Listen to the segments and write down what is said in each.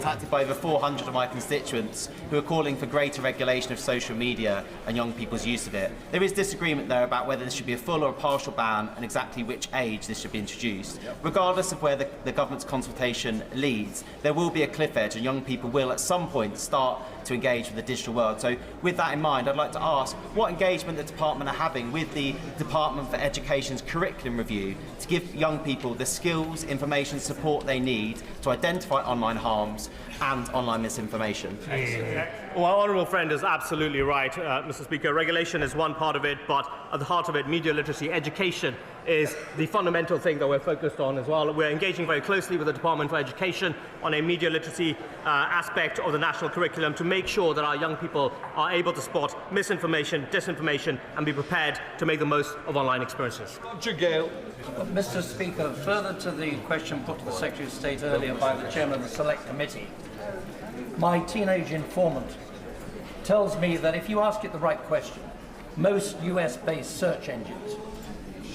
contacted by over 400 of my constituents who are calling for greater regulation of social media and young people's use of it. There is disagreement there about whether this should be a full or a partial ban and exactly which age this should be introduced. Regardless of where the government's consultation leads, there will be a cliff edge and young people will at some point start to engage with the digital world. So with that in mind, I'd like to ask what engagement the department are having with the Department for Education's curriculum review to give young people the skills, information, support they need to identify online harms and online misinformation. Well, our honourable friend is absolutely right, Mr. Speaker. Regulation is one part of it, but at the heart of it, media literacy education is the fundamental thing that we're focused on as well. We're engaging very closely with the Department for Education on a media literacy aspect of the national curriculum to make sure that our young people are able to spot misinformation, disinformation, and be prepared to make the most of online experiences. Mr. Speaker, further to the question put to the Secretary of State earlier by the Chairman of the Select Committee, my teenage informant tells me that if you ask it the right question, most US-based search engines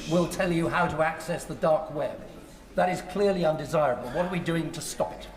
will tell you how to access the dark web. That is clearly undesirable. What are we doing to stop it?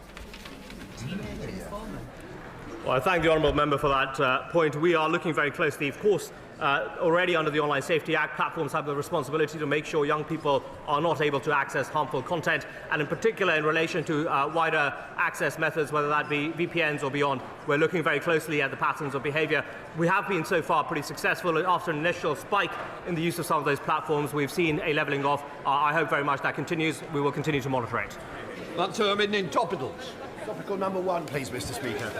Well, I thank the honourable member for that point. We are looking very closely, of course, already under the Online Safety Act, platforms have the responsibility to make sure young people are not able to access harmful content, and in particular in relation to wider access methods, whether that be VPNs or beyond. We're looking very closely at the patterns of behaviour. We have been so far pretty successful. After an initial spike in the use of some of those platforms, we've seen a levelling off. I hope very much that continues. We will continue to monitor it. In topicals. Topical number 1, please, Mr. Speaker.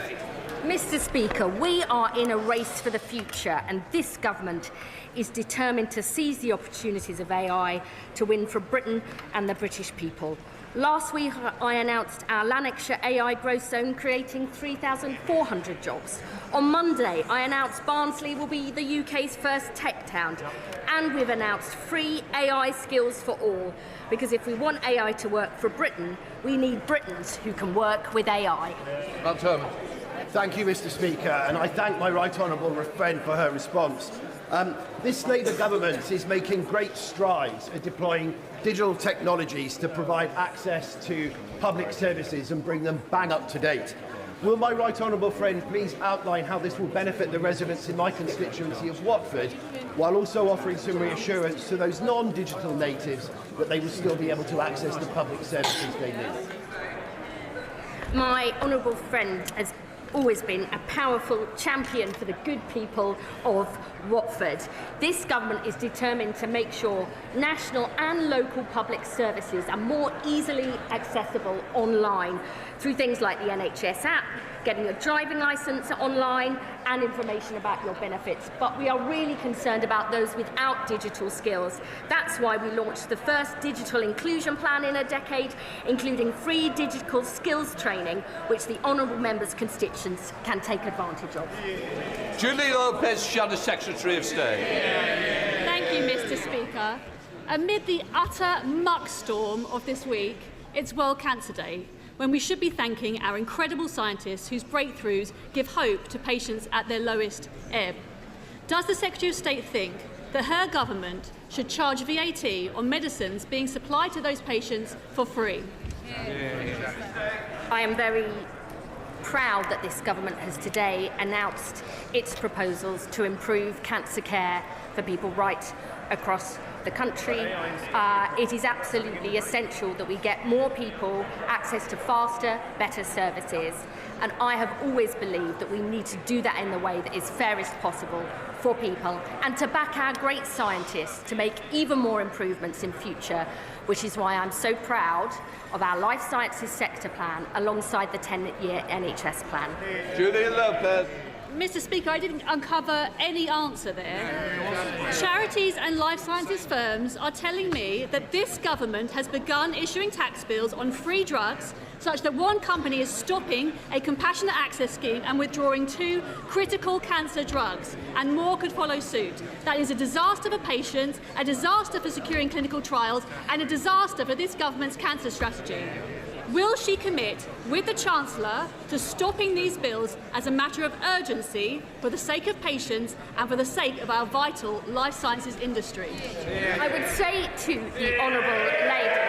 Mr. Speaker, we are in a race for the future, and this government is determined to seize the opportunities of AI to win for Britain and the British people. Last week, I announced our Lanarkshire AI Growth Zone, creating 3,400 jobs. On Monday, I announced Barnsley will be the UK's first tech town. And we've announced free AI skills for all. Because if we want AI to work for Britain, we need Britons who can work with AI. Thank you, Mr. Speaker, and I thank my right honourable friend for her response. This Labour government is making great strides at deploying digital technologies to provide access to public services and bring them bang up to date. Will my right honourable friend please outline how this will benefit the residents in my constituency of Watford, while also offering some reassurance to those non-digital natives that they will still be able to access the public services they need? My honourable friend has always been a powerful champion for the good people of Watford. This government is determined to make sure national and local public services are more easily accessible online through things like the NHS app, getting a driving licence online, and information about your benefits. But we are really concerned about those without digital skills. That's why we launched the first digital inclusion plan in a decade, including free digital skills training, which the honourable members' constituents can take advantage of. Julie Lopez, Shadow Secretary of State. Thank you, Mr. Speaker. Amid the utter muckstorm of this week, it's World Cancer Day, when we should be thanking our incredible scientists whose breakthroughs give hope to patients at their lowest ebb. Does the Secretary of State think that her government should charge VAT on medicines being supplied to those patients for free? I am very proud that this government has today announced its proposals to improve cancer care for people right across the country. It is absolutely essential that we get more people access to faster, better services. And I have always believed that we need to do that in the way that is fairest possible for people, and to back our great scientists to make even more improvements in future, which is why I'm so proud of our life sciences sector plan alongside the 10-year NHS plan. Julie Lopez. Mr. Speaker, I didn't uncover any answer there. Charities and life sciences firms are telling me that this government has begun issuing tax bills on free drugs, such that one company is stopping a compassionate access scheme and withdrawing 2 critical cancer drugs, and more could follow suit. That is a disaster for patients, a disaster for securing clinical trials, and a disaster for this government's cancer strategy. Will she commit, with the Chancellor, to stopping these bills as a matter of urgency for the sake of patients and for the sake of our vital life sciences industry? I would say to the honourable lady,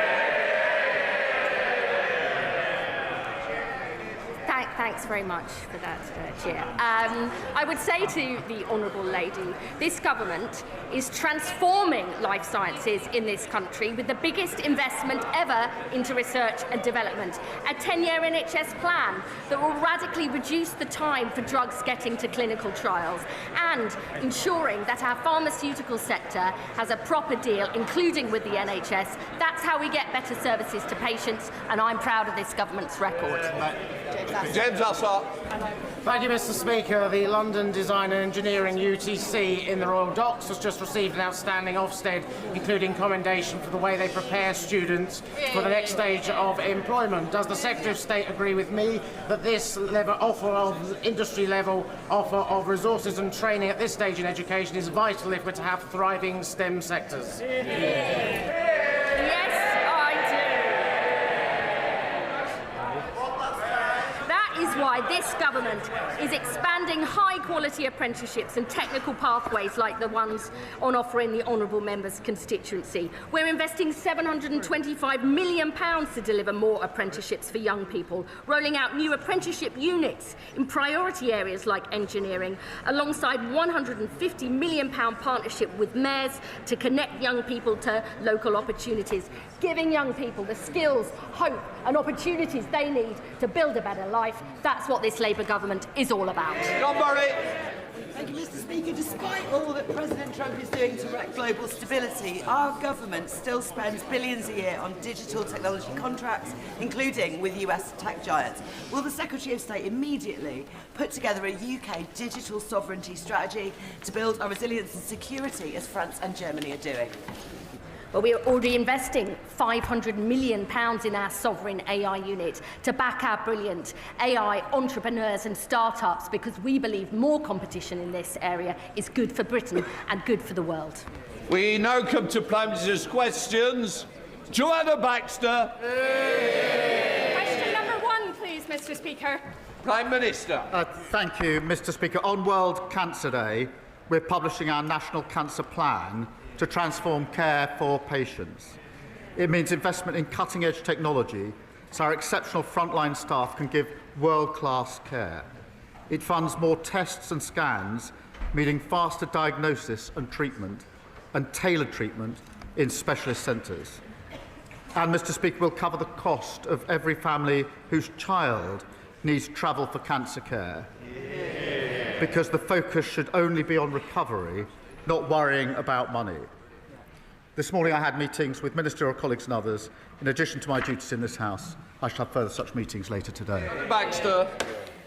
Thanks very much for that, Chair. I would say to the Honourable Lady, this government is transforming life sciences in this country with the biggest investment ever into research and development. A 10-year NHS plan that will radically reduce the time for drugs getting to clinical trials and ensuring that our pharmaceutical sector has a proper deal, including with the NHS. That's how we get better services to patients, and I'm proud of this government's record. James Assar. Thank you, Mr. Speaker. The London Design and Engineering UTC in the Royal Docks has just received an outstanding Ofsted, including commendation for the way they prepare students for the next stage of employment. Does the Secretary of State agree with me that this industry-level offer of resources and training at this stage in education is vital if we're to have thriving STEM sectors? Why this government is expanding high-quality apprenticeships and technical pathways like the ones on offer in the Honourable Member's constituency. We're investing £725 million to deliver more apprenticeships for young people, rolling out new apprenticeship units in priority areas like engineering, alongside £150 million partnership with mayors to connect young people to local opportunities, giving young people the skills, hope and opportunities they need to build a better life. That's what this Labour government is all about. John Murray. Thank you, Mr. Speaker. Despite all that President Trump is doing to wreck global stability, our government still spends billions a year on digital technology contracts, including with US tech giants. Will the Secretary of State immediately put together a UK digital sovereignty strategy to build our resilience and security as France and Germany are doing? Well, we are already investing £500 million in our sovereign AI unit to back our brilliant AI entrepreneurs and start-ups, because we believe more competition in this area is good for Britain and good for the world. We now come to Prime Minister's questions. Joanna Baxter. Question number 1, please, Mr. Speaker. Prime Minister. Thank you, Mr. Speaker. On World Cancer Day, we're publishing our National Cancer Plan to transform care for patients. It means investment in cutting-edge technology so our exceptional frontline staff can give world-class care. It funds more tests and scans, meaning faster diagnosis and treatment, and tailored treatment in specialist centres. And, Mr. Speaker, we'll cover the cost of every family whose child needs travel for cancer care, because the focus should only be on recovery, not worrying about money. This morning I had meetings with ministerial colleagues and others. In addition to my duties in this House, I shall have further such meetings later today. Baxter.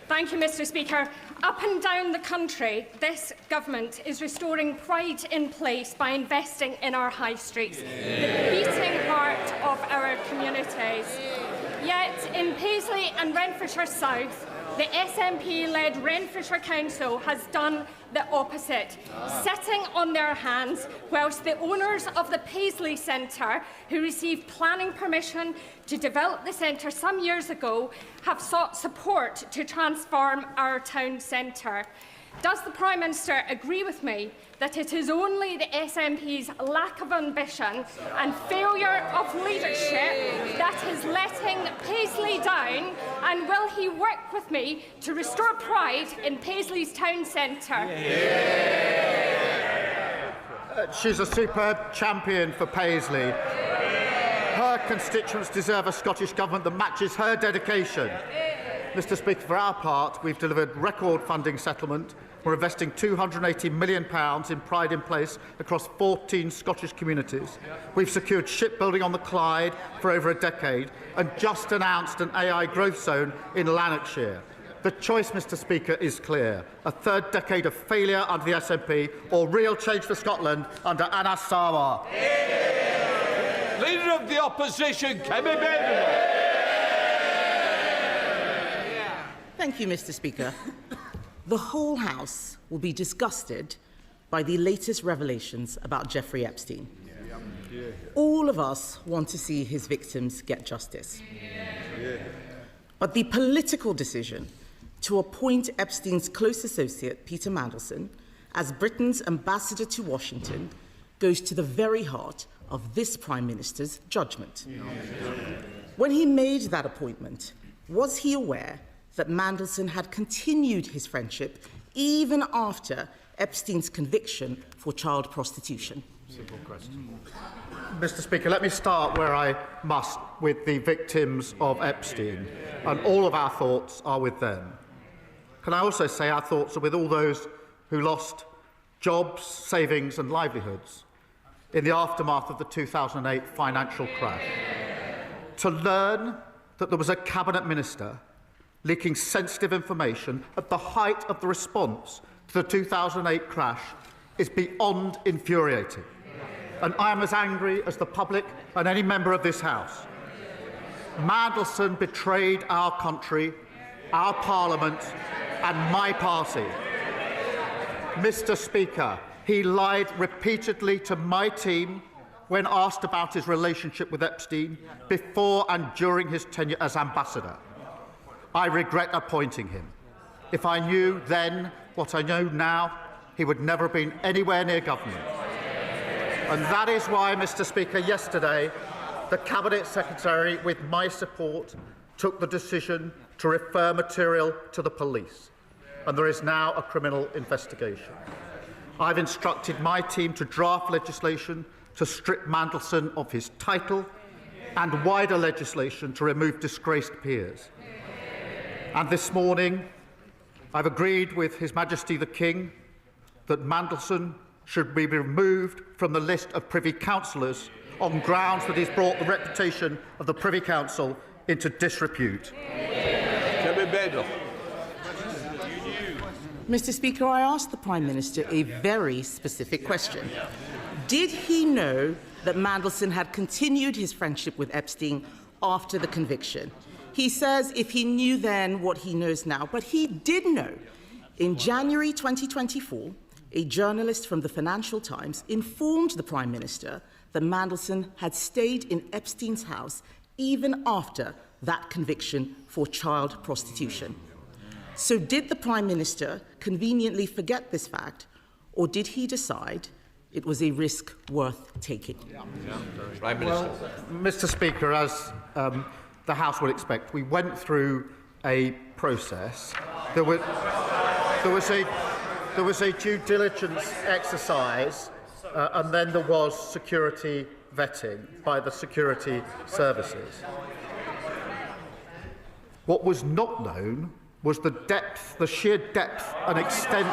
Thank you, Mr. Speaker. Up and down the country, this government is restoring pride in place by investing in our high streets, the beating heart of our communities. Yet in Paisley and Renfrewshire South, the SNP-led Renfrewshire Council has done the opposite, sitting on their hands whilst the owners of the Paisley Centre, who received planning permission to develop the centre some years ago, have sought support to transform our town centre. Does the Prime Minister agree with me that it is only the SNP's lack of ambition and failure of leadership that is letting Paisley down, and will he work with me to restore pride in Paisley's town centre? She's a superb champion for Paisley. Her constituents deserve a Scottish Government that matches her dedication. Mr. Speaker, for our part, we've delivered record funding settlement. We're investing £280 million in Pride in Place across 14 Scottish communities. We've secured shipbuilding on the Clyde for over a decade and just announced an AI growth zone in Lanarkshire. The choice, Mr. Speaker, is clear. A third decade of failure under the SNP or real change for Scotland under Anas Sarwar. Leader of the Opposition, Kemi Badenoch. Thank you, Mr. Speaker. The whole House will be disgusted by the latest revelations about Jeffrey Epstein. All of us want to see his victims get justice. But the political decision to appoint Epstein's close associate, Peter Mandelson, as Britain's ambassador to Washington goes to the very heart of this Prime Minister's judgment. When he made that appointment, was he aware that Mandelson had continued his friendship even after Epstein's conviction for child prostitution? Simple question. Mr. Speaker, let me start where I must with the victims of Epstein, and all of our thoughts are with them. Can I also say our thoughts are with all those who lost jobs, savings and livelihoods in the aftermath of the 2008 financial crash. To learn that there was a cabinet minister leaking sensitive information at the height of the response to the 2008 crash is beyond infuriating. And I am as angry as the public and any member of this House. Mandelson betrayed our country, our Parliament and my party. Mr. Speaker, he lied repeatedly to my team when asked about his relationship with Epstein before and during his tenure as ambassador. I regret appointing him. If I knew then what I know now, he would never have been anywhere near government. And that is why, Mr. Speaker, yesterday, the Cabinet Secretary, with my support, took the decision to refer material to the police. And there is now a criminal investigation. I've instructed my team to draft legislation to strip Mandelson of his title and wider legislation to remove disgraced peers. And this morning, I've agreed with His Majesty the King that Mandelson should be removed from the list of Privy Councillors on grounds that he's brought the reputation of the Privy Council into disrepute. Kemi Badenoch. Mr. Speaker, I asked the Prime Minister a very specific question. Did he know that Mandelson had continued his friendship with Epstein after the conviction? He says if he knew then what he knows now, but he did know. In January 2024, a journalist from the Financial Times informed the Prime Minister that Mandelson had stayed in Epstein's house even after that conviction for child prostitution. So did the Prime Minister conveniently forget this fact, or did he decide it was a risk worth taking? Prime Minister. Well, Mr. Speaker, as the House would expect, we went through a process. There was a due diligence exercise, and then there was security vetting by the security services. What was not known was the depth, the sheer depth and extent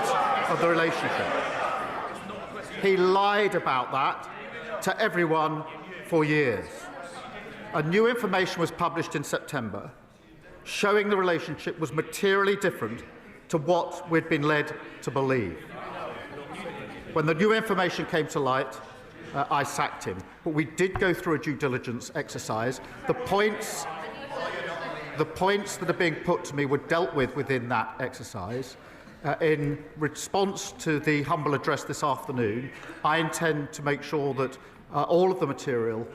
of the relationship. He lied about that to everyone for years. And new information was published in September showing the relationship was materially different to what we'd been led to believe. When the new information came to light, I sacked him. But we did go through a due diligence exercise. The points that are being put to me were dealt with within that exercise. In response to the humble address this afternoon, I intend to make sure that all of the material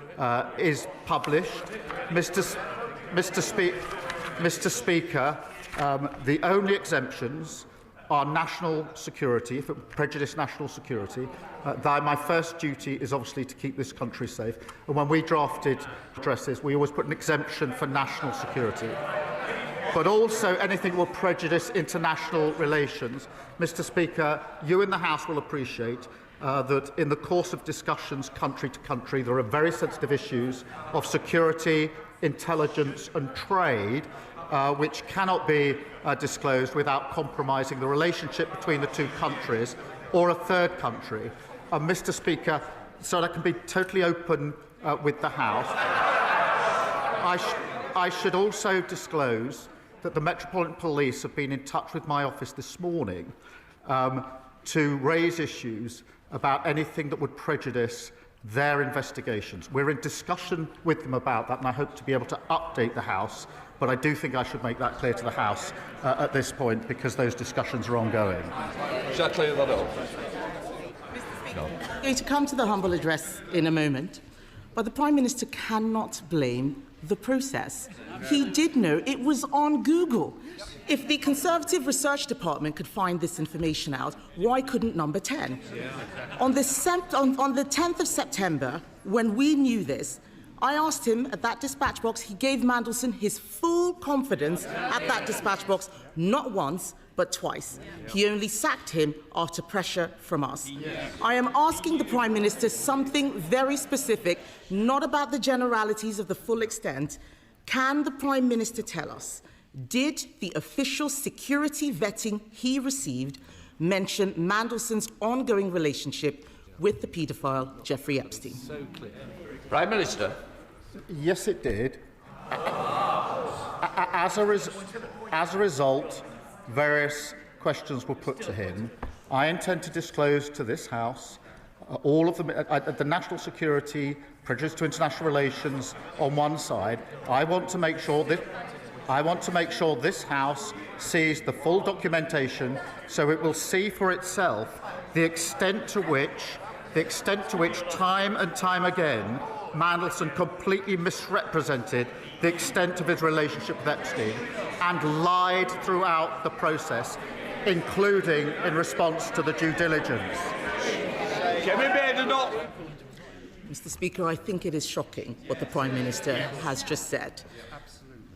is published. Mr. Speaker, the only exemptions are national security, if it prejudice national security. My first duty is obviously to keep this country safe. And when we drafted addresses, we always put an exemption for national security. But also anything that will prejudice international relations. Mr. Speaker, you in the House will appreciate that in the course of discussions country to country, there are very sensitive issues of security, intelligence and trade which cannot be disclosed without compromising the relationship between the two countries or a third country. Mr. Speaker, so that I can be totally open with the House, I should also disclose that the Metropolitan Police have been in touch with my office this morning to raise issues about anything that would prejudice their investigations. We're in discussion with them about that, and I hope to be able to update the House, but I do think I should make that clear to the House at this point, because those discussions are ongoing. I'm going to come to the humble address in a moment, but the Prime Minister cannot blame the process. He did know it was on Google. If the Conservative Research Department could find this information out, why couldn't Number 10? On the 10th of September, when we knew this, I asked him at that dispatch box, he gave Mandelson his full confidence at that dispatch box, not once, but twice. He only sacked him after pressure from us. I am asking the Prime Minister something very specific, not about the generalities of the full extent. Can the Prime Minister tell us, did the official security vetting he received mention Mandelson's ongoing relationship with the paedophile Jeffrey Epstein? So clear. Prime Minister. Yes, it did. As a result, various questions were put to him. I intend to disclose to this House all of the national security, prejudice to international relations on one side. I want to make sure this House sees the full documentation, so it will see for itself the extent to which time and time again Mandelson completely misrepresented the extent of his relationship with Epstein and lied throughout the process, including in response to the due diligence. Kemi Badenoch. Mr. Speaker, I think it is shocking what the Prime Minister has just said.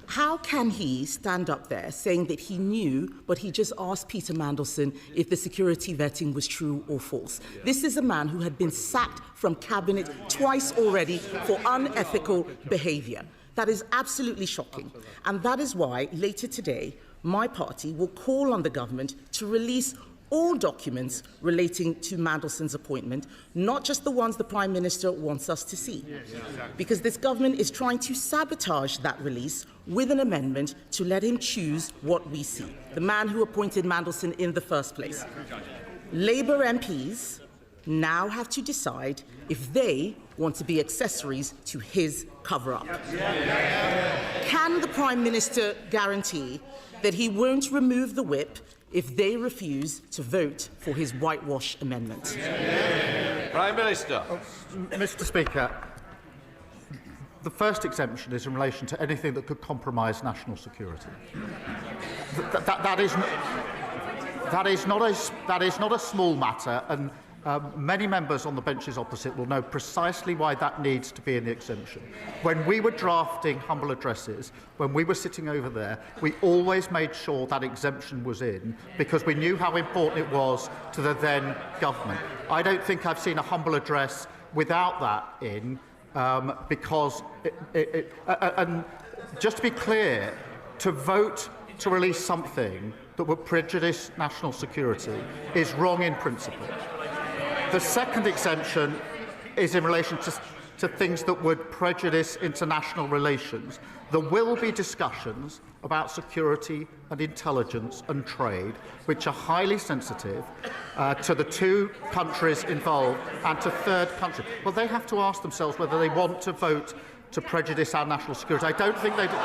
How can he stand up there saying that he knew, but he just asked Peter Mandelson if the security vetting was true or false? This is a man who had been sacked from cabinet twice already for unethical behaviour. That is absolutely shocking. And that is why later today, my party will call on the government to release all documents relating to Mandelson's appointment, not just the ones the Prime Minister wants us to see. Because this government is trying to sabotage that release with an amendment to let him choose what we see, the man who appointed Mandelson in the first place. Labour MPs now have to decide if they want to be accessories to his cover-up. Can the Prime Minister guarantee that he won't remove the whip if they refuse to vote for his whitewash amendment? Prime Minister. Mr. Speaker, the first exemption is in relation to anything that could compromise national security. That is not a small matter, and many members on the benches opposite will know precisely why that needs to be in the exemption. When we were drafting humble addresses, when we were sitting over there, we always made sure that exemption was in because we knew how important it was to the then government. I don't think I've seen a humble address without that in, because and just to be clear, to vote to release something that would prejudice national security is wrong in principle. The second exemption is in relation to things that would prejudice international relations. There will be discussions about security and intelligence and trade, which are highly sensitive to the two countries involved and to third countries. Well, they have to ask themselves whether they want to vote to prejudice our national security. I don't think they do.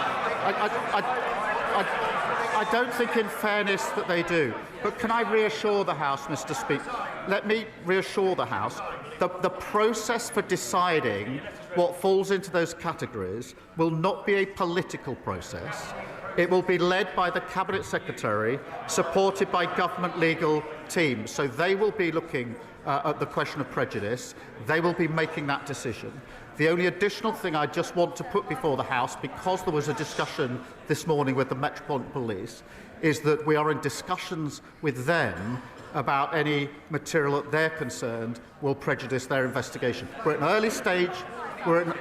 I don't think, in fairness, that they do. But can I reassure the House, Mr. Speaker? Let me reassure the House that the process for deciding what falls into those categories will not be a political process. It will be led by the Cabinet Secretary, supported by government legal teams. So they will be looking at the question of prejudice. They will be making that decision. The only additional thing I just want to put before the House, because there was a discussion this morning with the Metropolitan Police, is that we are in discussions with them about any material that they're concerned will prejudice their investigation. We're at an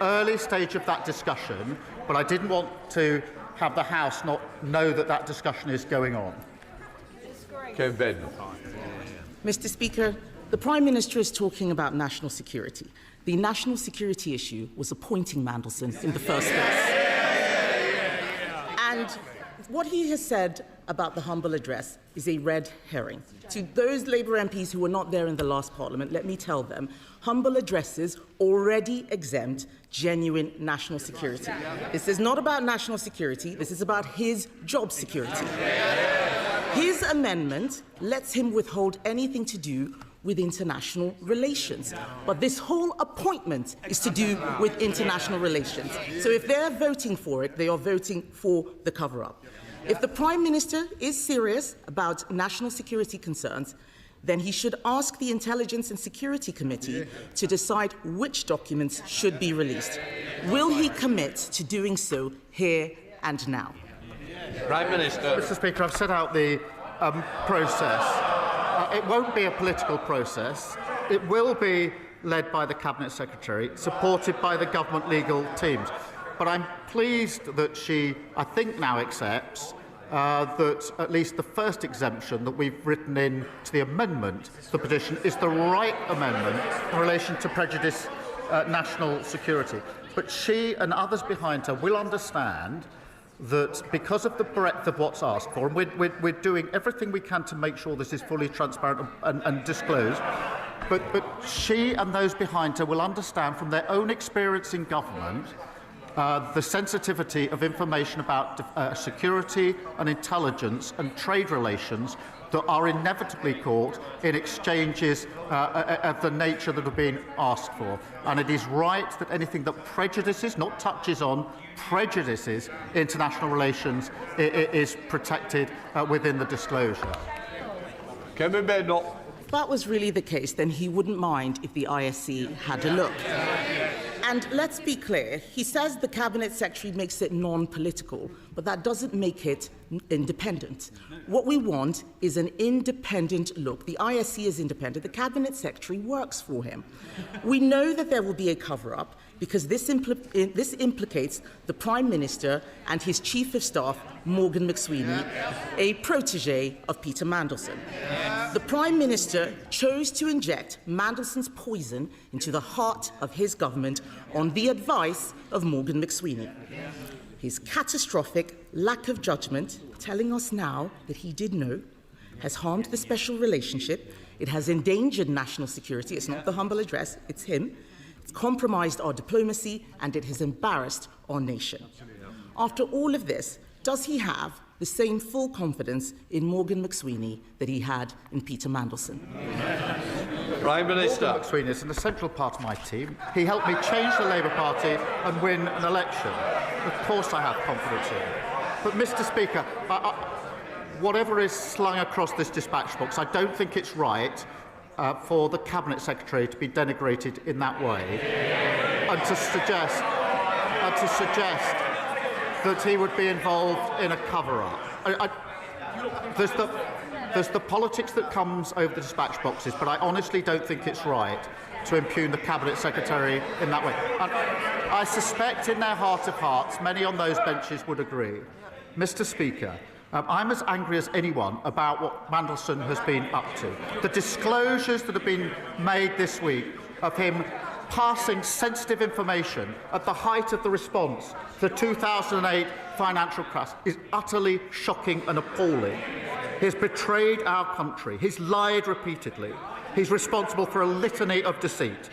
early stage of that discussion, but I didn't want to have the House not know that that discussion is going on. Kemi Badenoch. Mr. Speaker, the Prime Minister is talking about national security. The national security issue was appointing Mandelson in the first place. And what he has said about the humble address is a red herring. To those Labour MPs who were not there in the last Parliament, let me tell them, humble addresses already exempt genuine national security. This is not about national security, this is about his job security. His amendment lets him withhold anything to do with international relations. But this whole appointment is to do with international relations. So if they're voting for it, they are voting for the cover-up. If the Prime Minister is serious about national security concerns, then he should ask the Intelligence and Security Committee to decide which documents should be released. Will he commit to doing so here and now? Prime Minister. Mr. Speaker, I've set out the process. It won't be a political process. It will be led by the Cabinet Secretary, supported by the government legal teams. But I'm pleased that she, I think, now accepts that at least the first exemption that we've written in to the amendment to the petition is the right amendment in relation to prejudice national security. But she and others behind her will understand that because of the breadth of what's asked for, and we're doing everything we can to make sure this is fully transparent and disclosed, but she and those behind her will understand from their own experience in government the sensitivity of information about security and intelligence and trade relations that are inevitably caught in exchanges of the nature that have been asked for. And it is right that anything that prejudices, not touches on, prejudices international relations is protected within the disclosure. Kemi Badenoch. If that was really the case, then he wouldn't mind if the ISC had a look. And let's be clear, he says the Cabinet Secretary makes it non-political, but that doesn't make it independent. What we want is an independent look. The ISC is independent. The Cabinet Secretary works for him. We know that there will be a cover-up because this implicates the Prime Minister and his Chief of Staff, Morgan McSweeney, a protege of Peter Mandelson. The Prime Minister chose to inject Mandelson's poison into the heart of his government on the advice of Morgan McSweeney. His catastrophic lack of judgment, telling us now that he did know, has harmed the special relationship. It has endangered national security. It's not the humble address, it's him. It's compromised our diplomacy, and it has embarrassed our nation. After all of this, does he have the same full confidence in Morgan McSweeney that he had in Peter Mandelson? Prime Minister. Morgan McSweeney is an essential part of my team. He helped me change the Labour Party and win an election. Of course I have confidence in him. But, Mr. Speaker, whatever is slung across this dispatch box, I don't think it's right for the Cabinet Secretary to be denigrated in that way and to suggest that he would be involved in a cover-up. There's the politics that comes over the dispatch boxes, but I honestly don't think it's right to impugn the Cabinet Secretary in that way. And I suspect in their heart of hearts, many on those benches would agree. Mr. Speaker, I'm as angry as anyone about what Mandelson has been up to. The disclosures that have been made this week of him passing sensitive information at the height of the response to the 2008 financial crash is utterly shocking and appalling. He's betrayed our country. He's lied repeatedly. He's responsible for a litany of deceit.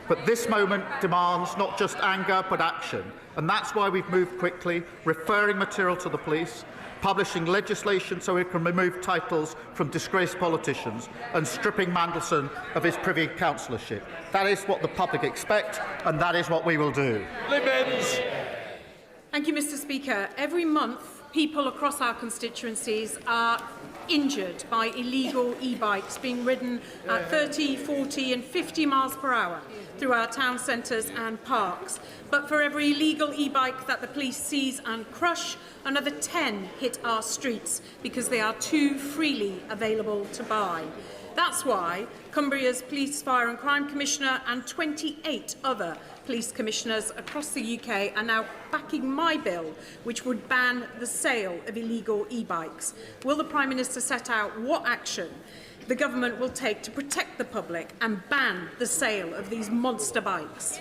But this moment demands not just anger, but action. And that's why we've moved quickly, referring material to the police, publishing legislation so we can remove titles from disgraced politicians, and stripping Mandelson of his Privy Councillorship. That is what the public expect, and that is what we will do. Libins. Thank you, Mr. Speaker. Every month, people across our constituencies are injured by illegal e-bikes being ridden at 30, 40 and 50 miles per hour through our town centres and parks. But for every illegal e-bike that the police seize and crush, another 10 hit our streets because they are too freely available to buy. That's why Cumbria's Police, Fire and Crime Commissioner and 28 other police commissioners across the UK are now backing my bill, which would ban the sale of illegal e-bikes. Will the Prime Minister set out what action the government will take to protect the public and ban the sale of these monster bikes?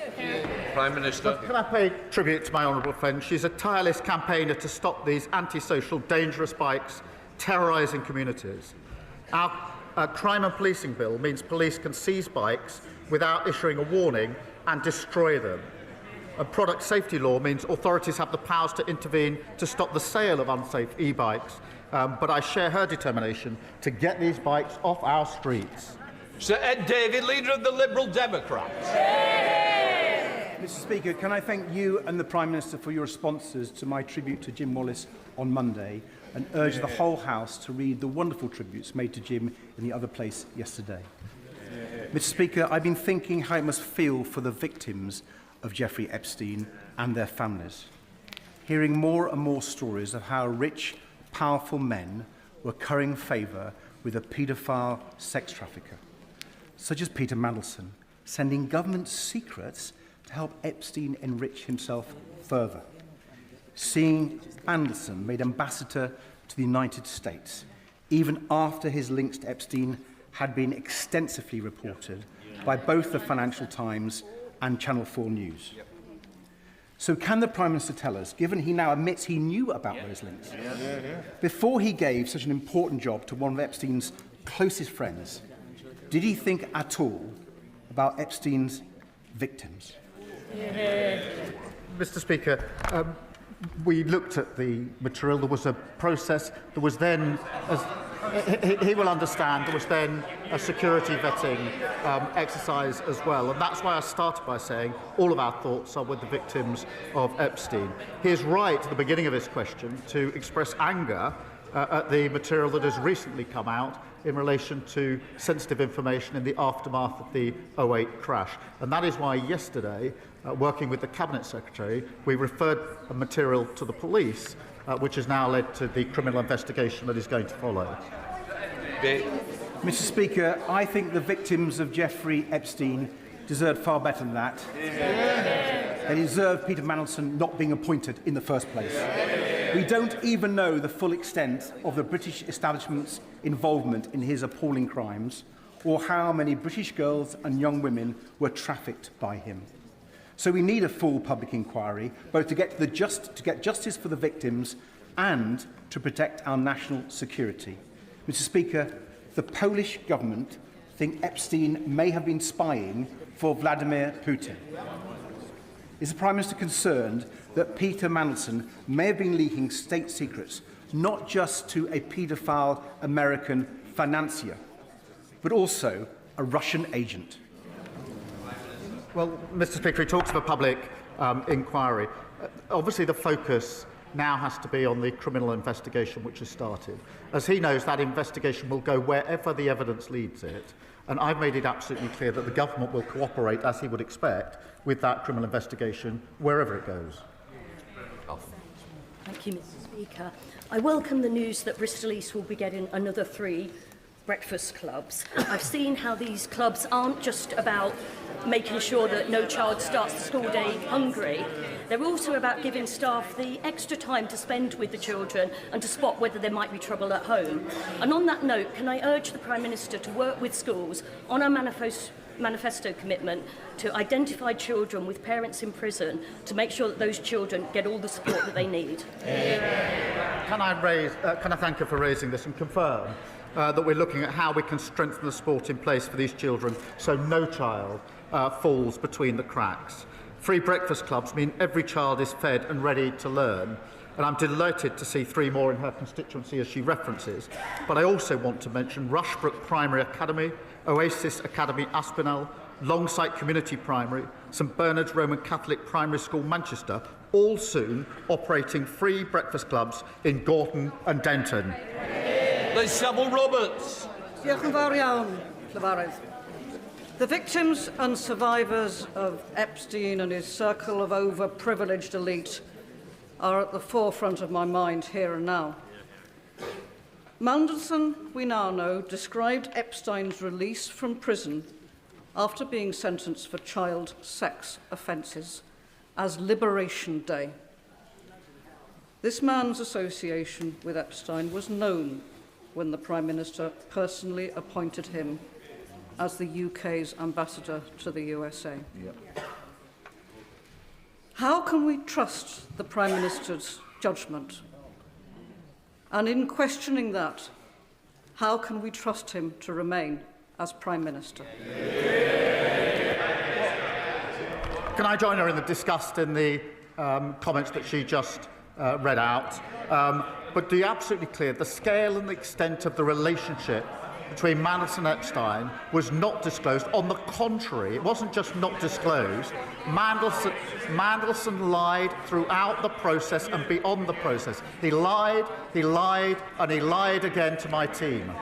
Prime Minister. Can I pay tribute to my honourable friend? She's a tireless campaigner to stop these antisocial, dangerous bikes terrorising communities. Our crime and policing bill means police can seize bikes without issuing a warning and destroy them. A product safety law means authorities have the powers to intervene to stop the sale of unsafe e-bikes. But I share her determination to get these bikes off our streets. Sir Ed David, Leader of the Liberal Democrats. Mr. Speaker, can I thank you and the Prime Minister for your responses to my tribute to Jim Wallace on Monday, and urge the whole House to read the wonderful tributes made to Jim in the other place yesterday. Mr. Speaker, I've been thinking how it must feel for the victims of Jeffrey Epstein and their families, hearing more and more stories of how rich, powerful men were currying favour with a paedophile sex trafficker, such as Peter Mandelson, sending government secrets to help Epstein enrich himself further. Seeing Mandelson made ambassador to the United States, even after his links to Epstein had been extensively reported by both the Financial Times and Channel 4 News. So can the Prime Minister tell us, given he now admits he knew about those links, before he gave such an important job to one of Epstein's closest friends, did he think at all about Epstein's victims? Mr. Speaker, we looked at the material. There was a process. There was then, as he will understand, there was then a security vetting exercise as well. And that's why I started by saying all of our thoughts are with the victims of Epstein. He is right at the beginning of his question to express anger at the material that has recently come out in relation to sensitive information in the aftermath of the 2008 crash. And that is why yesterday, working with the Cabinet Secretary, we referred a material to the police, which has now led to the criminal investigation that is going to follow. Mr. Speaker, I think the victims of Jeffrey Epstein deserved far better than that. They deserve Peter Mandelson not being appointed in the first place. We don't even know the full extent of the British establishment's involvement in his appalling crimes, or how many British girls and young women were trafficked by him. So we need a full public inquiry, both to get justice for the victims and to protect our national security. Mr. Speaker, the Polish government think Epstein may have been spying for Vladimir Putin. Is the Prime Minister concerned that Peter Mandelson may have been leaking state secrets, not just to a paedophile American financier, but also a Russian agent? Well, Mr. Speaker, he talks of a public inquiry. Obviously, the focus now has to be on the criminal investigation which has started. As he knows, that investigation will go wherever the evidence leads it. And I've made it absolutely clear that the government will cooperate, as he would expect, with that criminal investigation, wherever it goes. Thank you, Mr. Speaker. I welcome the news that Bristol East will be getting another 3 breakfast clubs. I've seen how these clubs aren't just about making sure that no child starts the school day hungry. They're also about giving staff the extra time to spend with the children and to spot whether there might be trouble at home. And on that note, can I urge the Prime Minister to work with schools on our manifesto commitment to identify children with parents in prison to make sure that those children get all the support that they need? Can I thank her for raising this and confirm that we're looking at how we can strengthen the support in place for these children so no child falls between the cracks. Free breakfast clubs mean every child is fed and ready to learn, and I'm delighted to see 3 more in her constituency as she references. But I also want to mention Rushbrook Primary Academy, Oasis Academy Aspinall, Longsight Community Primary, St Bernard's Roman Catholic Primary School Manchester, all soon operating free breakfast clubs in Gorton and Denton. Sybil Roberts. Diolch yn fawr iawn, Llyfarydd. The victims and survivors of Epstein and his circle of overprivileged elite are at the forefront of my mind here and now. Mandelson, we now know, described Epstein's release from prison after being sentenced for child sex offences as Liberation Day. This man's association with Epstein was known when the Prime Minister personally appointed him as the UK's ambassador to the USA. Yep. How can we trust the Prime Minister's judgment? And in questioning that, how can we trust him to remain as Prime Minister? Can I join her in the disgust in the comments that she just read out? But to be absolutely clear, the scale and the extent of the relationship between Mandelson and Epstein was not disclosed. On the contrary, it wasn't just not disclosed. Mandelson lied throughout the process and beyond the process. He lied, and he lied again to my team.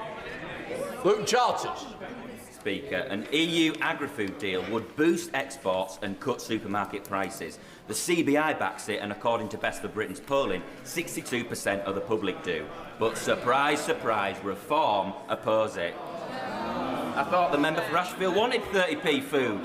Luke Charters. Speaker, an EU agri-food deal would boost exports and cut supermarket prices. The CBI backs it, and according to Best for Britain's polling, 62% of the public do. But surprise, surprise, Reform oppose it. I thought the member for Ashfield wanted 30p food.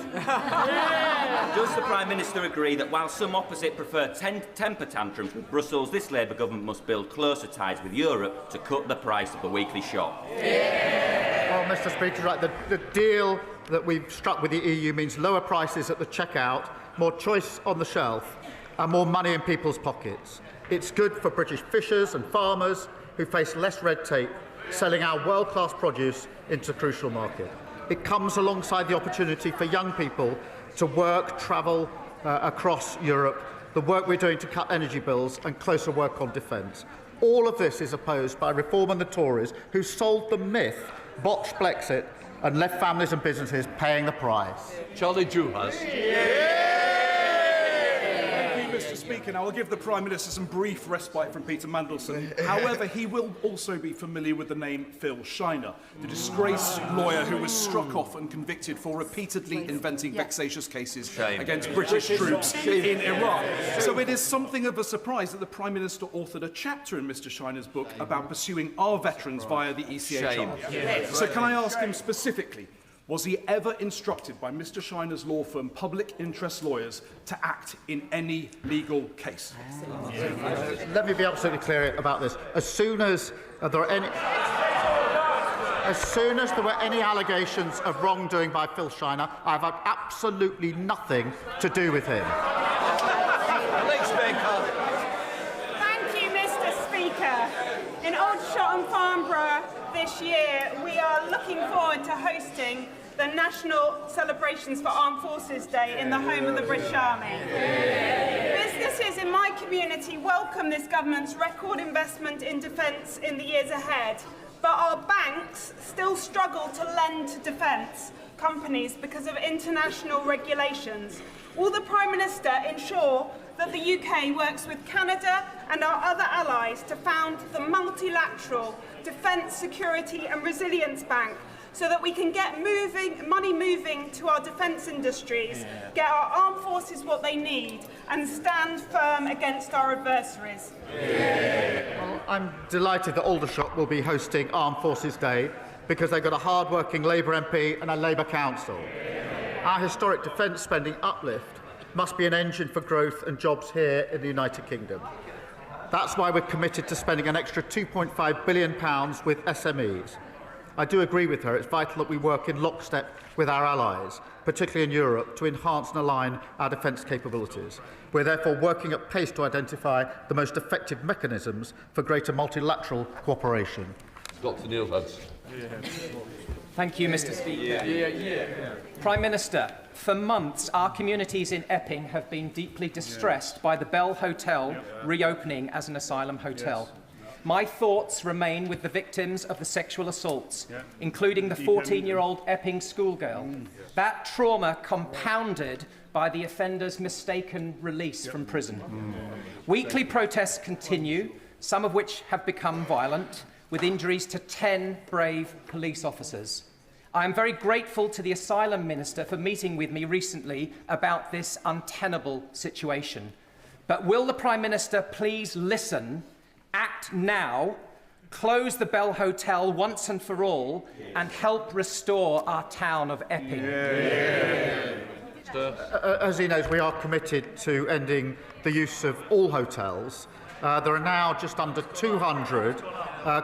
Does the Prime Minister agree that while some opposite prefer temper tantrums with Brussels, this Labour government must build closer ties with Europe to cut the price of the weekly shop? Well, Mr. Speaker, right, the deal that we've struck with the EU means lower prices at the checkout, more choice on the shelf, and more money in people's pockets. It's good for British fishers and farmers who face less red tape, selling our world-class produce into a crucial market. It comes alongside the opportunity for young people to work, travel across Europe, the work we're doing to cut energy bills and closer work on defence. All of this is opposed by Reform and the Tories, who sold the myth, botched Brexit, and left families and businesses paying the price. Charlie Juhas. Mr. Speaker, now I'll give the Prime Minister some brief respite from Peter Mandelson. However, he will also be familiar with the name Phil Shiner, the disgraced lawyer who was struck off and convicted for repeatedly inventing vexatious cases against British troops in Iraq. So it is something of a surprise that the Prime Minister authored a chapter in Mr. Shiner's book about pursuing our veterans via the ECHR. So can I ask him specifically, was he ever instructed by Mr. Shiner's law firm, Public Interest Lawyers, to act in any legal case? Let me be absolutely clear about this. As soon as there were any allegations of wrongdoing by Phil Shiner, I've had absolutely nothing to do with him. Thank you, Mr. Speaker. In Aldershot and Farnborough this year, we are looking forward to hosting the National Celebrations for Armed Forces Day in the home of the British Army. Businesses in my community welcome this government's record investment in defence in the years ahead, but our banks still struggle to lend to defence companies because of international regulations. Will the Prime Minister ensure that the UK works with Canada and our other allies to found the multilateral Defence, Security and Resilience Bank, so that we can get money moving to our defence industries, get our armed forces what they need, and stand firm against our adversaries? Well, I'm delighted that Aldershot will be hosting Armed Forces Day because they've got a hard-working Labour MP and a Labour council. Our historic defence spending uplift must be an engine for growth and jobs here in the United Kingdom. That's why we're committed to spending an extra £2.5 billion with SMEs. I do agree with her. It's vital that we work in lockstep with our allies, particularly in Europe, to enhance and align our defence capabilities. We're therefore working at pace to identify the most effective mechanisms for greater multilateral cooperation. Dr. Neil Hudson. Thank you, Mr. Speaker. Prime Minister, for months our communities in Epping have been deeply distressed by the Bell Hotel reopening as an asylum hotel. My thoughts remain with the victims of the sexual assaults, including the 14-year-old Epping schoolgirl. That trauma compounded by the offender's mistaken release from prison. Weekly protests continue, some of which have become violent, with injuries to 10 brave police officers. I am very grateful to the Asylum Minister for meeting with me recently about this untenable situation. But will the Prime Minister please listen, act now, close the Bell Hotel once and for all, and help restore our town of Epping? As he knows, we are committed to ending the use of all hotels. There are now just under 200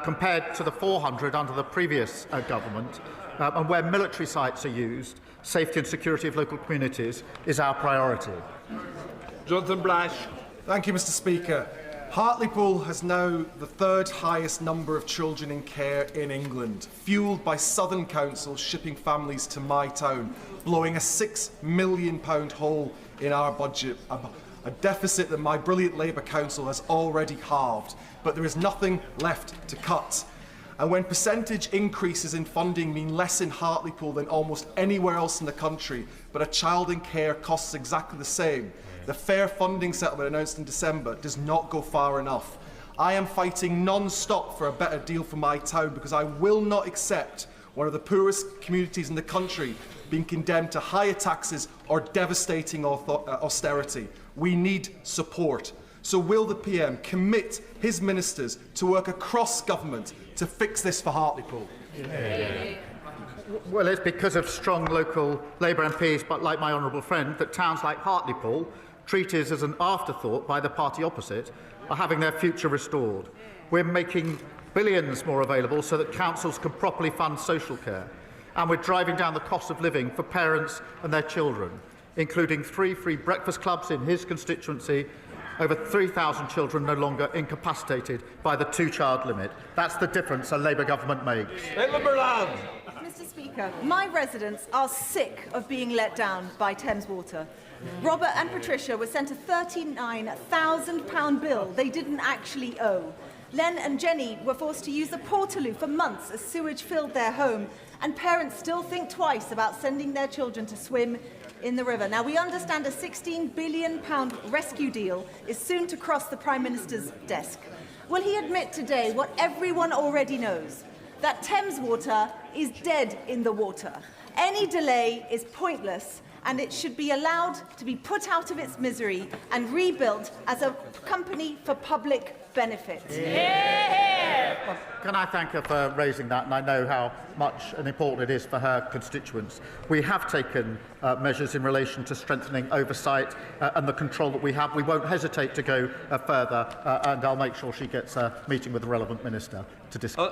compared to the 400 under the previous government. And where military sites are used, safety and security of local communities is our priority. Jonathan Blash. Thank you, Mr. Speaker. Hartlepool has now the third highest number of children in care in England, fuelled by Southern Council shipping families to my town, blowing a £6 million hole in our budget, a deficit that my brilliant Labour Council has already halved. But there is nothing left to cut. And when percentage increases in funding mean less in Hartlepool than almost anywhere else in the country, but a child in care costs exactly the same, the fair funding settlement announced in December does not go far enough. I am fighting non-stop for a better deal for my town because I will not accept one of the poorest communities in the country being condemned to higher taxes or devastating austerity. We need support. So will the PM commit his ministers to work across government to fix this for Hartlepool? Well, it's because of strong local Labour MPs, but like my honourable friend, that towns like Hartlepool, treated as an afterthought by the party opposite, are having their future restored. We're making billions more available so that councils can properly fund social care. And we're driving down the cost of living for parents and their children, including 3 free breakfast clubs in his constituency, over 3,000 children no longer incapacitated by the 2-child limit. That's the difference a Labour government makes. Mr. Speaker, my residents are sick of being let down by Thames Water. Robert and Patricia were sent a £39,000 bill they didn't actually owe. Len and Jenny were forced to use the Portaloo for months as sewage filled their home, and parents still think twice about sending their children to swim in the river. Now, we understand a £16 billion rescue deal is soon to cross the Prime Minister's desk. Will he admit today what everyone already knows, that Thames Water is dead in the water? Any delay is pointless, and it should be allowed to be put out of its misery and rebuilt as a company for public benefit. Well, can I thank her for raising that, and I know how much and important it is for her constituents. We have taken measures in relation to strengthening oversight and the control that we have. We won't hesitate to go further, and I'll make sure she gets a meeting with the relevant minister to discuss.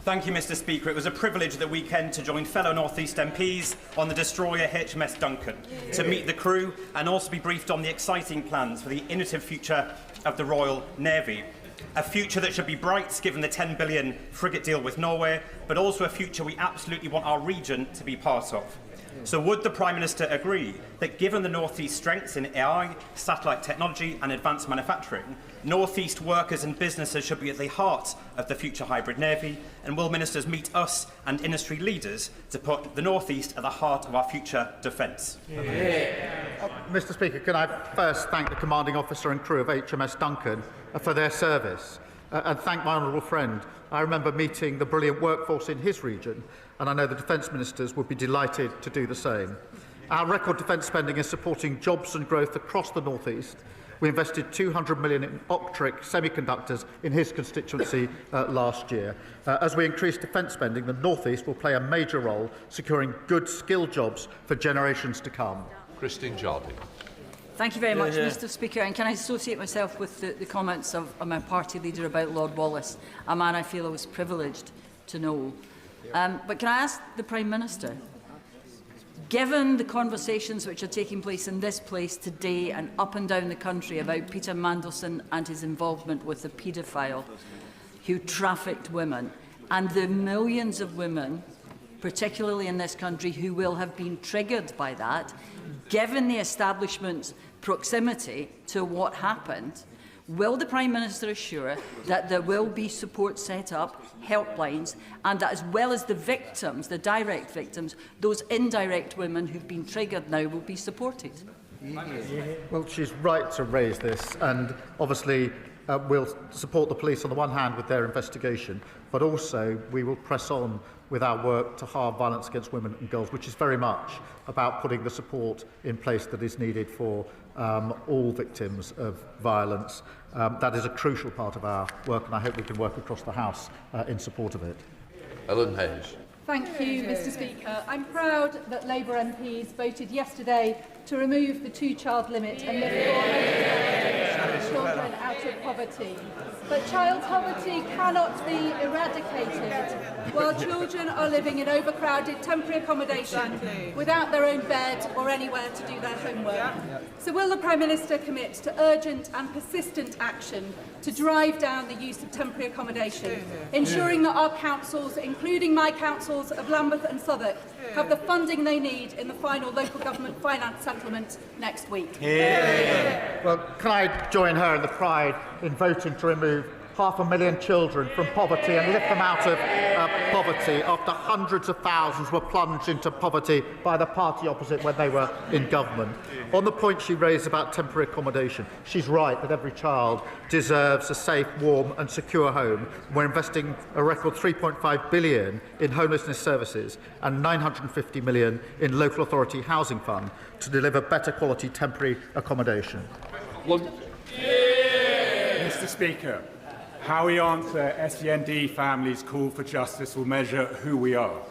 Thank you, Mr. Speaker. It was a privilege the weekend to join fellow North East MPs on the destroyer HMS Duncan, to meet the crew and also be briefed on the exciting plans for the innovative future of the Royal Navy. A future that should be bright, given the £10 billion frigate deal with Norway, but also a future we absolutely want our region to be part of. So would the Prime Minister agree that given the North East strengths in AI, satellite technology and advanced manufacturing, North East workers and businesses should be at the heart of the future hybrid navy? And will ministers meet us and industry leaders to put the North East at the heart of our future defence? Mr. Speaker, can I first thank the commanding officer and crew of HMS Duncan for their service, and thank my honourable friend. I remember meeting the brilliant workforce in his region, and I know the defence ministers would be delighted to do the same. Our record defence spending is supporting jobs and growth across the North East. We invested £200 million in Optric semiconductors in his constituency last year. As we increase defence spending, the North East will play a major role securing good skilled jobs for generations to come. Christine Jardine. Thank you very much, Mr. Speaker. And can I associate myself with the comments of my party leader about Lord Wallace, a man I feel I was privileged to know. But can I ask the Prime Minister, given the conversations which are taking place in this place today and up and down the country about Peter Mandelson and his involvement with the paedophile who trafficked women, and the millions of women, particularly in this country, who will have been triggered by that, given the establishment's proximity to what happened, will the Prime Minister assure that there will be support set up, helplines, and that as well as the victims, the direct victims, those indirect women who've been triggered now will be supported? Well, she's right to raise this, and obviously we'll support the police on the one hand with their investigation, but also we will press on with our work to halve violence against women and girls, which is very much about putting the support in place that is needed for all victims of violence. That is a crucial part of our work, and I hope we can work across the House in support of it. Ellen Hayes. Thank you, Mr. Speaker. I'm proud that Labour MPs voted yesterday to remove the 2-child limit and lift 400,000 children out of poverty. But child poverty cannot be eradicated while children are living in overcrowded temporary accommodation without their own bed or anywhere to do their homework. So will the Prime Minister commit to urgent and persistent action to drive down the use of temporary accommodation, ensuring that our councils, including my councils of Lambeth and Southwark, have the funding they need in the final local government finance settlement next week? Well, can I join her in the pride in voting to remove 500,000 children from poverty and lift them out of poverty after hundreds of thousands were plunged into poverty by the party opposite when they were in government. On the point she raised about temporary accommodation, she's right that every child deserves a safe, warm and secure home. We're investing a record £3.5 billion in homelessness services and £950 million in local authority housing fund to deliver better quality temporary accommodation. Mr. Speaker, how we answer SEND families' call for justice will measure who we are.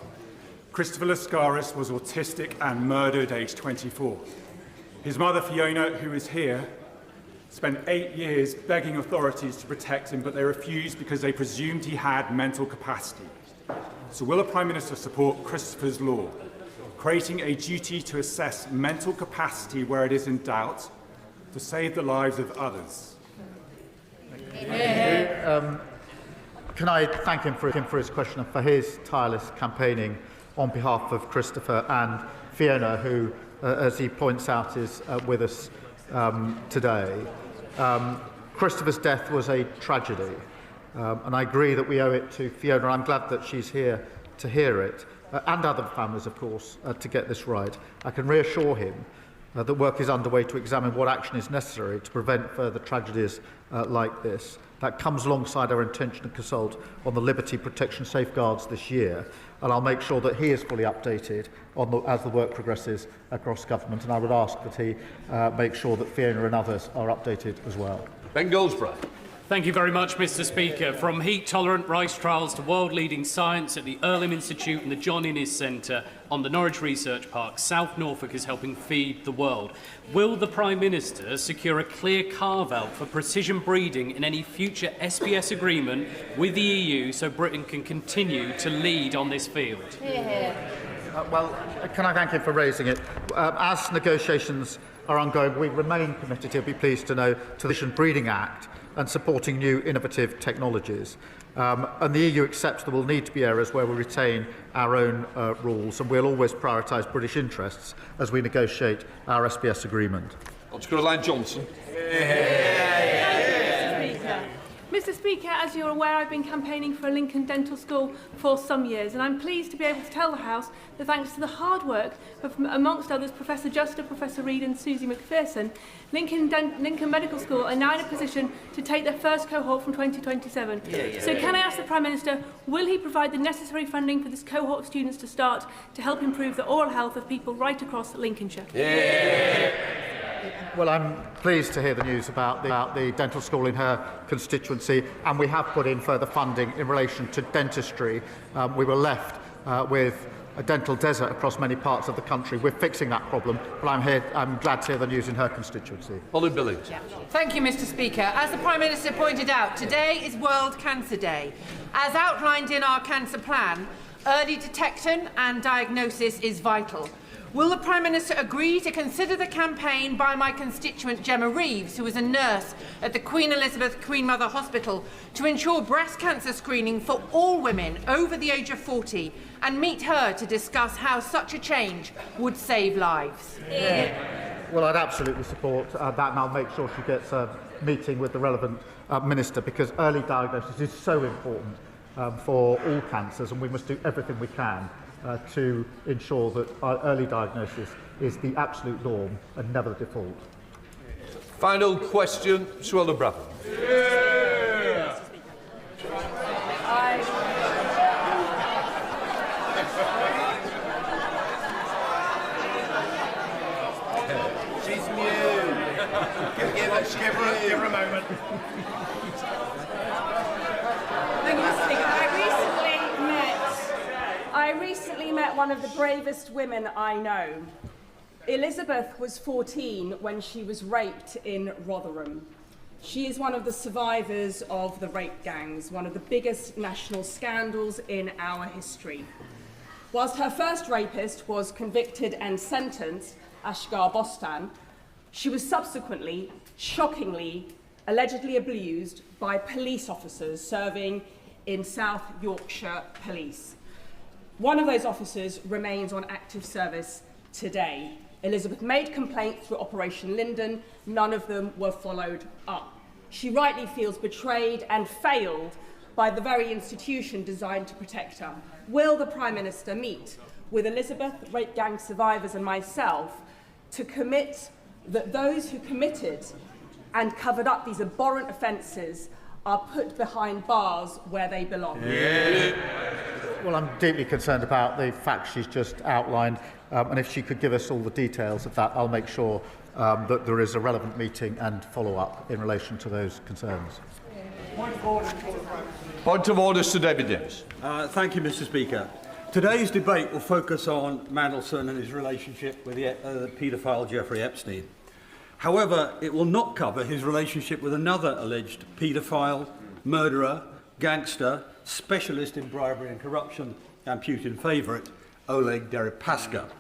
Christopher Lascaris was autistic and murdered aged 24. His mother, Fiona, who is here, spent 8 years begging authorities to protect him, but they refused because they presumed he had mental capacity. So will the Prime Minister support Christopher's law, creating a duty to assess mental capacity where it is in doubt to save the lives of others? Can I thank him for his question and for his tireless campaigning on behalf of Christopher and Fiona, who, as he points out, is with us today. Christopher's death was a tragedy, and I agree that we owe it to Fiona. I'm glad that she's here to hear it, and other families, of course, to get this right. I can reassure him that work is underway to examine what action is necessary to prevent further tragedies like this. That comes alongside our intention to consult on the liberty protection safeguards this year, and I'll make sure that he is fully updated on as the work progresses across government, and I would ask that he make sure that Fiona and others are updated as well. Ben Goldsborough. Thank you very much, Mr. Speaker. From heat-tolerant rice trials to world-leading science at the Earlham Institute and the John Innes Centre on the Norwich Research Park, South Norfolk is helping feed the world. Will the Prime Minister secure a clear carve-out for precision breeding in any future SPS agreement with the EU so Britain can continue to lead on this field? Well, can I thank him for raising it? As negotiations are ongoing, we remain committed, he'll be pleased to know, to the Precision Breeding Act and supporting new innovative technologies. And the EU accepts there will need to be areas where we retain our own rules, and we'll always prioritise British interests as we negotiate our SPS agreement. Caroline Johnson. Mr. Speaker, as you're aware, I've been campaigning for a Lincoln Dental School for some years, and I'm pleased to be able to tell the House that thanks to the hard work of, amongst others, Professor Juster, Professor Reid and Susie McPherson, Lincoln Medical School are now in a position to take their first cohort from 2027. So can I ask the Prime Minister, will he provide the necessary funding for this cohort of students to start to help improve the oral health of people right across Lincolnshire? Well, I'm pleased to hear the news about the dental school in her constituency, and we have put in further funding in relation to dentistry. We were left with a dental desert across many parts of the country. We're fixing that problem, but I'm glad to hear the news in her constituency. Ollie Billings. Thank you, Mr. Speaker. As the Prime Minister pointed out, today is World Cancer Day. As outlined in our cancer plan, early detection and diagnosis is vital. Will the Prime Minister agree to consider the campaign by my constituent Gemma Reeves, who is a nurse at the Queen Elizabeth Queen Mother Hospital, to ensure breast cancer screening for all women over the age of 40, and meet her to discuss how such a change would save lives? Well, I'd absolutely support that, and I'll make sure she gets a meeting with the relevant minister, because early diagnosis is so important for all cancers, and we must do everything we can to ensure that our early diagnosis is the absolute norm and never the default. Final question, Suella Brabham. She's mute. Give her a moment. Thank you, Mr. Speaker. I recently met one of the bravest women I know. Elizabeth was 14 when she was raped in Rotherham. She is one of the survivors of the rape gangs, one of the biggest national scandals in our history. Whilst her first rapist was convicted and sentenced, Ashgar Bostan, she was subsequently, shockingly, allegedly abused by police officers serving in South Yorkshire Police. One of those officers remains on active service today. Elizabeth made complaint through Operation Linden. None of them were followed up. she rightly feels betrayed and failed by the very institution designed to protect her. Will the Prime Minister meet with Elizabeth, rape gang survivors and myself to commit that those who committed and covered up these abhorrent offences are put behind bars where they belong? Well, I'm deeply concerned about the facts she's just outlined, and if she could give us all the details of that, I'll make sure that there is a relevant meeting and follow-up in relation to those concerns. Point of order, Sir David Davis. Thank you, Mr. Speaker. Today's debate will focus on Mandelson and his relationship with the paedophile Jeffrey Epstein. However, it will not cover his relationship with another alleged paedophile, murderer, gangster, specialist in bribery and corruption, and Putin favourite, Oleg Deripaska,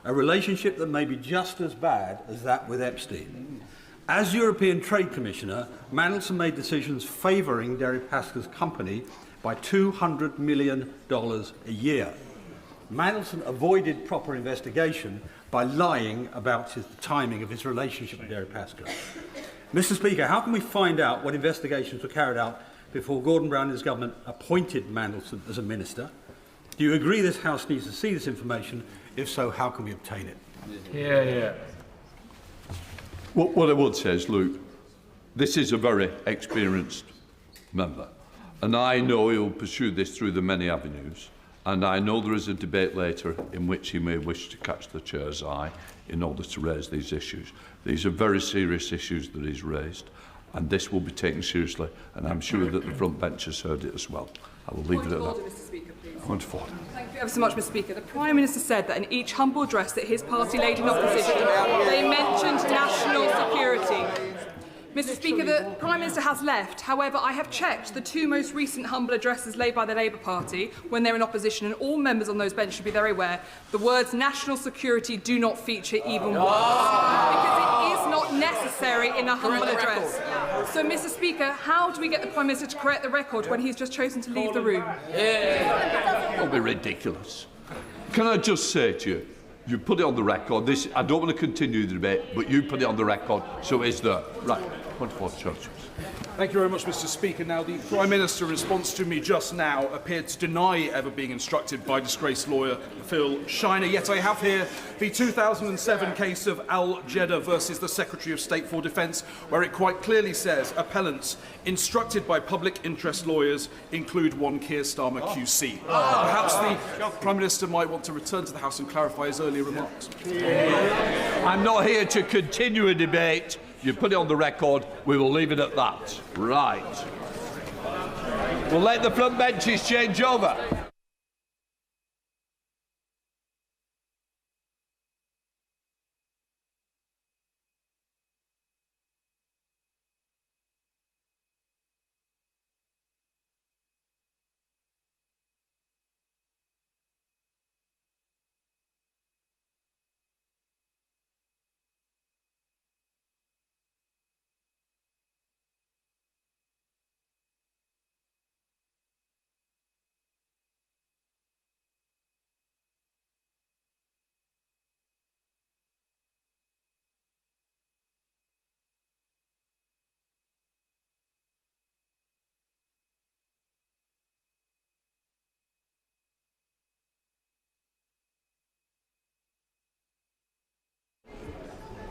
a relationship that may be just as bad as that with Epstein. As European Trade Commissioner, Mandelson made decisions favouring Deripaska's company by $200 million a year. Mandelson avoided proper investigation by lying about the timing of his relationship with Deripaska. Mr. Speaker, how can we find out what investigations were carried out before Gordon Brown and his government appointed Mandelson as a minister? Do you agree this House needs to see this information? If so, how can we obtain it? Yeah. What I would say is, look, this is a very experienced member, and I know he'll pursue this through the many avenues, and I know there is a debate later in which he may wish to catch the chair's eye in order to raise these issues. These are very serious issues that he's raised, and this will be taken seriously, and I'm sure that the front bench has heard it as well. I will leave it at that. Mr. Speaker, please. Point of order. Thank you ever so much, Mr. Speaker. The Prime Minister said that in each humble address that his party laid in opposition, they mentioned national security. Mr. Speaker, the Prime Minister has left. However, I have checked the two most recent humble addresses laid by the Labour Party when they're in opposition, and all members on those benches should be very aware the words national security do not feature even once, because it is not necessary in a humble address. So, Mr. Speaker, how do we get the Prime Minister to correct the record when he's just chosen to leave the room? Don't be ridiculous. Can I just say to you, you put it on the record. I don't want to continue the debate, but you put it on the record, so it's there. Right. Point of order, Church. Thank you very much, Mr. Speaker. Now, the Prime Minister, in response to me just now, appeared to deny ever being instructed by disgraced lawyer Phil Shiner. Yet I have here the 2007 case of Al Jeddah versus the Secretary of State for Defence, where it quite clearly says appellants instructed by public interest lawyers include one Keir Starmer QC. Perhaps the Prime Minister might want to return to the House and clarify his earlier remarks. I'm not here to continue a debate. You put it on the record, we will leave it at that. Right. We'll let the front benches change over.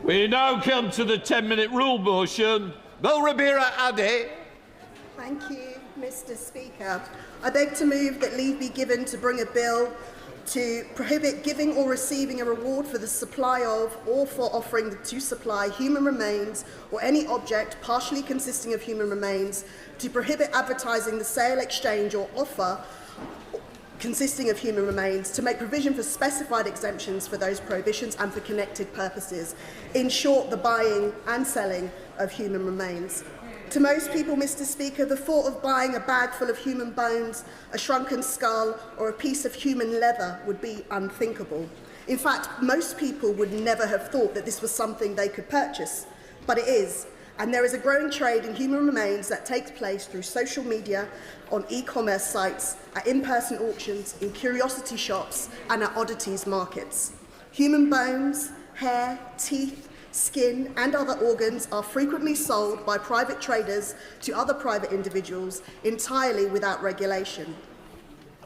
We now come to the 10-minute rule motion. Bill Rabira Ade. Thank you, Mr. Speaker. I beg to move that leave be given to bring a bill to prohibit giving or receiving a reward for the supply of or for offering to supply human remains or any object partially consisting of human remains, to prohibit advertising the sale, exchange or offer consisting of human remains, to make provision for specified exemptions for those prohibitions and for connected purposes. In short, the buying and selling of human remains. To most people, Mr. Speaker, the thought of buying a bag full of human bones, a shrunken skull or a piece of human leather would be unthinkable. In fact, most people would never have thought that this was something they could purchase, but it is. And there is a growing trade in human remains that takes place through social media, on e-commerce sites, at in-person auctions, in curiosity shops and at oddities markets. Human bones, hair, teeth, skin and other organs are frequently sold by private traders to other private individuals entirely without regulation.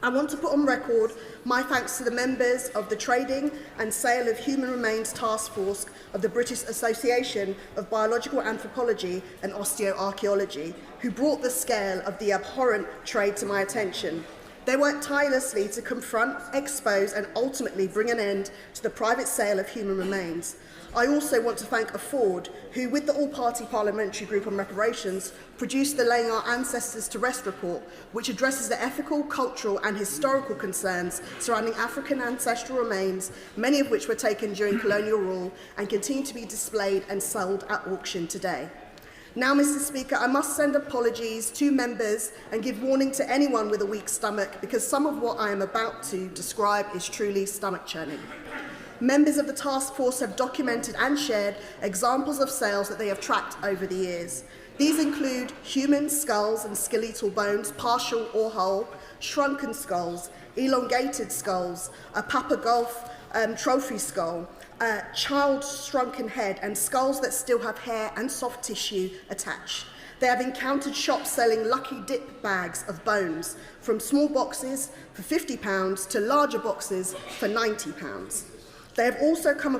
I want to put on record my thanks to the members of the Trading and Sale of Human Remains Task Force of the British Association of Biological Anthropology and Osteoarchaeology, who brought the scale of the abhorrent trade to my attention. They worked tirelessly to confront, expose and ultimately bring an end to the private sale of human remains. I also want to thank Afford, who, with the All-Party Parliamentary Group on Reparations, produced the Laying Our Ancestors to Rest report, which addresses the ethical, cultural and historical concerns surrounding African ancestral remains, many of which were taken during colonial rule and continue to be displayed and sold at auction today. Now, Mr. Speaker, I must send apologies to members and give warning to anyone with a weak stomach, because some of what I am about to describe is truly stomach-churning. Members of the task force have documented and shared examples of sales that they have tracked over the years. These include human skulls and skeletal bones, partial or whole, shrunken skulls, elongated skulls, a Papa Golf trophy skull, a child's shrunken head, and skulls that still have hair and soft tissue attached. They have encountered shops selling lucky dip bags of bones, from small boxes for £50 to larger boxes for £90. They have also come